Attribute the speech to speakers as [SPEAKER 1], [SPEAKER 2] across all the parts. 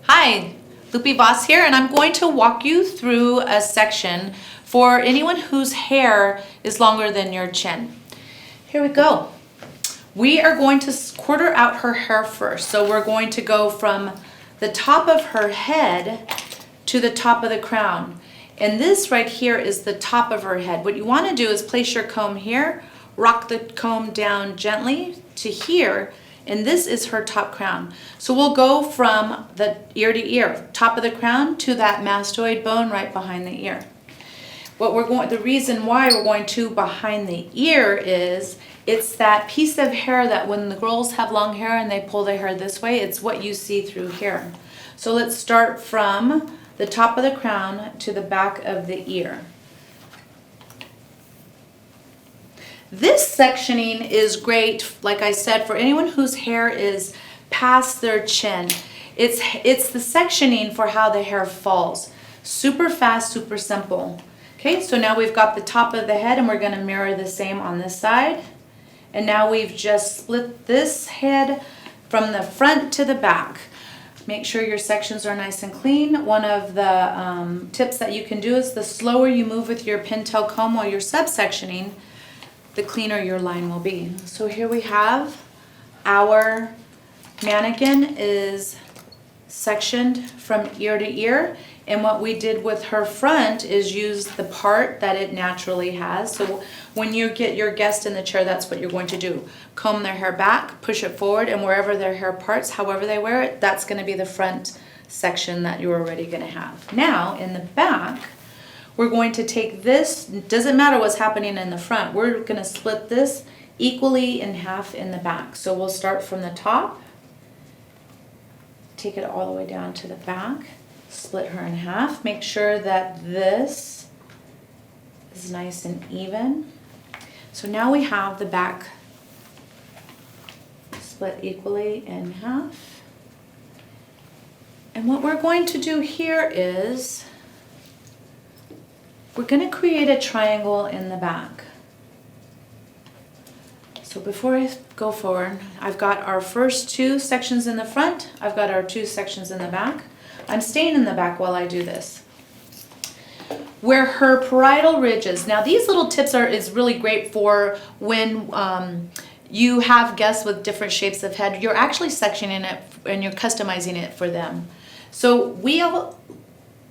[SPEAKER 1] Hi, Lupe Voss here, and I'm going to walk you through a section for anyone whose hair is longer than your chin. Here we go. We are going to quarter out her hair first. So we're going to go from the top of her head to the top of the crown. And this right here is the top of her head. What you want to do is place your comb here, rock the comb down gently to here, and this is her top crown. So we'll go from the ear to ear, top of the crown to that mastoid bone right behind the ear. The reason why we're going to behind the ear is it's that piece of hair that when the girls have long hair and they pull their hair this way, it's what you see through here. So let's start from the top of the crown to the back of the ear. This sectioning is great, like I said, for anyone whose hair is past their chin. It's the sectioning for how the hair falls. Super fast, super simple. Okay, so now we've got the top of the head and we're going to mirror the same on this side. And now we've just split this head from the front to the back. Make sure your sections are nice and clean. One of the tips that you can do is the slower you move with your pintail comb while you're subsectioning, the cleaner your line will be. So here we have our mannequin is sectioned from ear to ear, and what we did with her front is use the part that it naturally has. So when you get your guest in the chair, that's what you're going to do. Comb their hair back, push it forward, and wherever their hair parts, however they wear it, that's going to be the front section that you're already going to have. Now in the back, we're going to take this, doesn't matter what's happening in the front, we're going to split this equally in half in the back. So we'll start from the top, take it all the way down to the back, split her in half. Make sure that this is nice and even. So now we have the back split equally in half. And what we're going to do here is we're going to create a triangle in the back. So before I go forward, I've got our first two sections in the front, I've got our two sections in the back. I'm staying in the back while I do this. Where her parietal ridge is. Now these little tips is really great for when you have guests with different shapes of head. You're actually sectioning it and you're customizing it for them. So we'll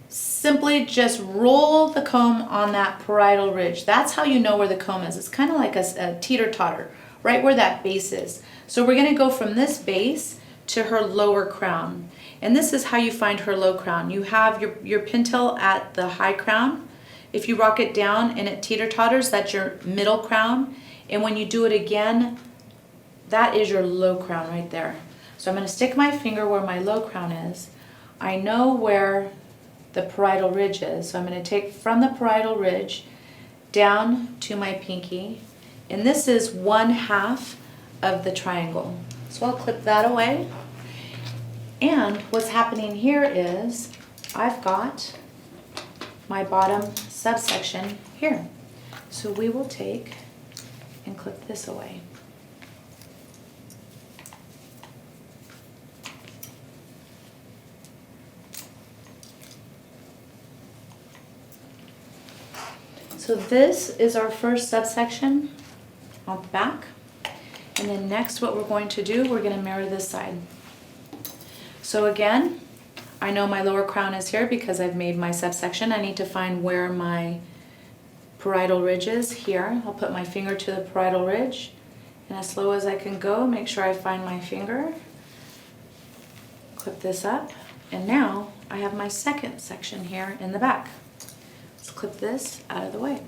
[SPEAKER 1] simply just roll the comb on that parietal ridge. That's how you know where the comb is. It's kind of like a teeter-totter, right where that base is. So we're going to go from this base to her lower crown. And this is how you find her low crown. You have your pintail at the high crown. If you rock it down and it teeter-totters, that's your middle crown. And when you do it again, that is your low crown right there. So I'm going to stick my finger where my low crown is. I know where the parietal ridge is. So I'm going to take from the parietal ridge down to my pinky. And this is 1/2 of the triangle. So I'll clip that away. And what's happening here is I've got my bottom subsection here. So we will take and clip this away. So this is our first subsection on the back. And then next what we're going to do, we're going to mirror this side. So again, I know my lower crown is here because I've made my subsection. I need to find where my parietal ridge is here. I'll put my finger to the parietal ridge, and as slow as I can go, make sure I find my finger. Clip this up, and now I have my second section here in the back. Let's clip this out of the way.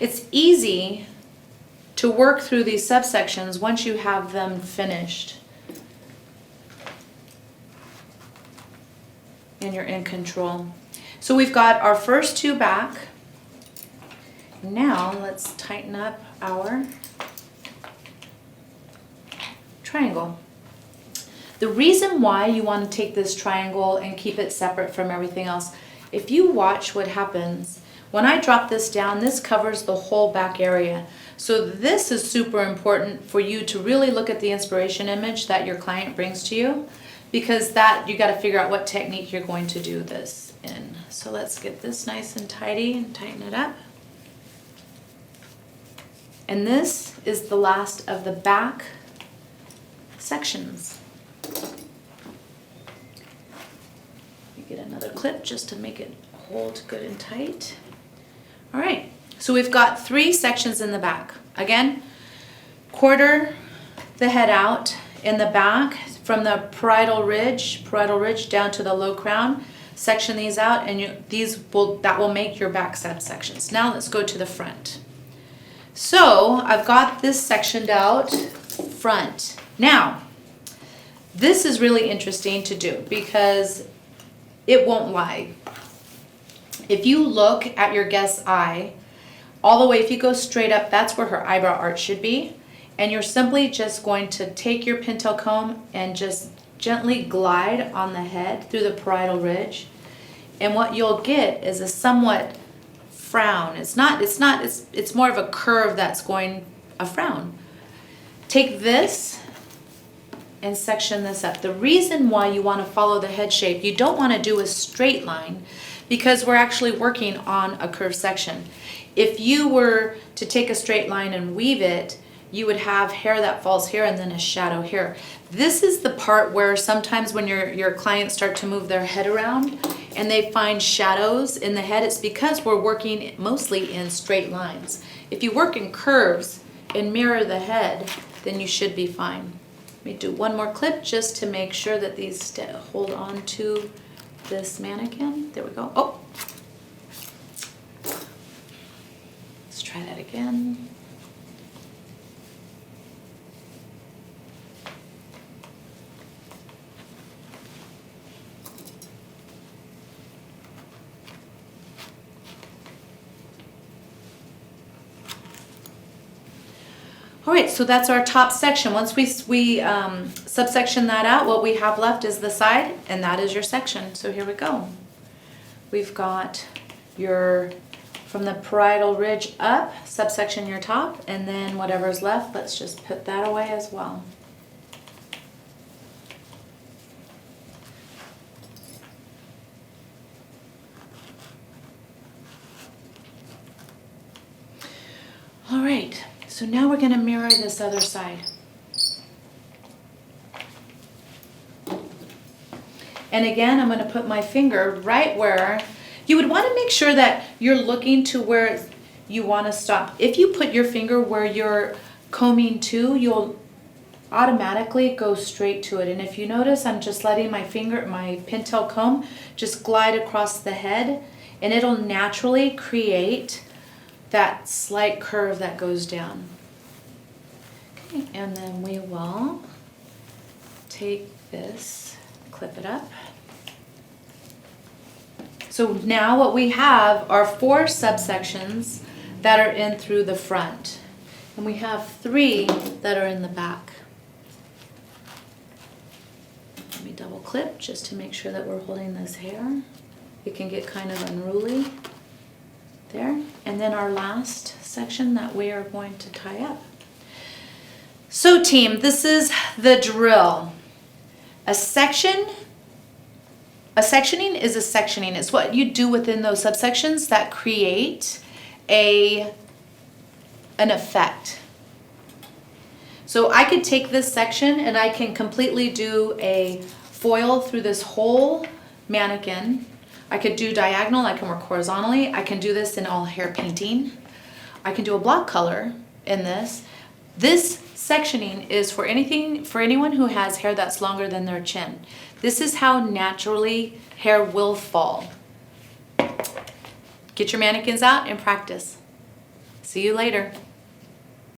[SPEAKER 1] It's easy to work through these subsections once you have them finished and you're in control. So we've got our first two back. Now let's tighten up our triangle. The reason why you want to take this triangle and keep it separate from everything else, if you watch what happens When I drop this down, this covers the whole back area. So this is super important for you to really look at the inspiration image that your client brings to you, because that you got to figure out what technique you're going to do this in. So let's get this nice and tidy and tighten it up. And this is the last of the back sections. Get another clip just to make it hold good and tight. All right, so we've got 3 sections in the back. Again, quarter the head out in the back from the parietal ridge down to the low crown. Section these out, and that will make your back subsections. Now let's go to the front. So I've got this sectioned out front. Now, this is really interesting to do because it won't lie. If you look at your guest's eye, all the way, if you go straight up, that's where her eyebrow arch should be. And you're simply just going to take your pintail comb and just gently glide on the head through the parietal ridge. And what you'll get is a somewhat frown. It's more of a curve that's going a frown. Take this and section this up. The reason why you want to follow the head shape, you don't want to do a straight line because we're actually working on a curved section. If you were to take a straight line and weave it, you would have hair that falls here and then a shadow here. This is the part where sometimes when your clients start to move their head around and they find shadows in the head, it's because we're working mostly in straight lines. If you work in curves and mirror the head, then you should be fine. Let me do one more clip just to make sure that these hold on to this mannequin. There we go. Oh, let's try that again. All right, so that's our top section. Once we subsection that out, what we have left is the side, and that is your section. So here we go. We've got from the parietal ridge up, subsection your top, and then whatever's left, let's just put that away as well. All right. So now we're going to mirror this other side. And again, I'm going to put my finger right where you would want to make sure that you're looking to where you want to stop. If you put your finger where you're combing to, you'll automatically go straight to it. And if you notice, I'm just letting my pintail comb just glide across the head, and it'll naturally create that slight curve that goes down. Okay, and then we will take this, clip it up. So now what we have are 4 subsections that are in through the front, and we have 3 that are in the back. Let me double clip just to make sure that we're holding this hair. It can get kind of unruly. There, and then our last section that we are going to tie up. So team, this is the drill. A sectioning is a sectioning. It's what you do within those subsections that create an effect. So I could take this section and I can completely do a foil through this whole mannequin. I could do diagonal, I can work horizontally. I can do this in all hair painting. I can do a block color in this. This sectioning is for anyone who has hair that's longer than their chin. This is how naturally hair will fall. Get your mannequins out and practice. See you later.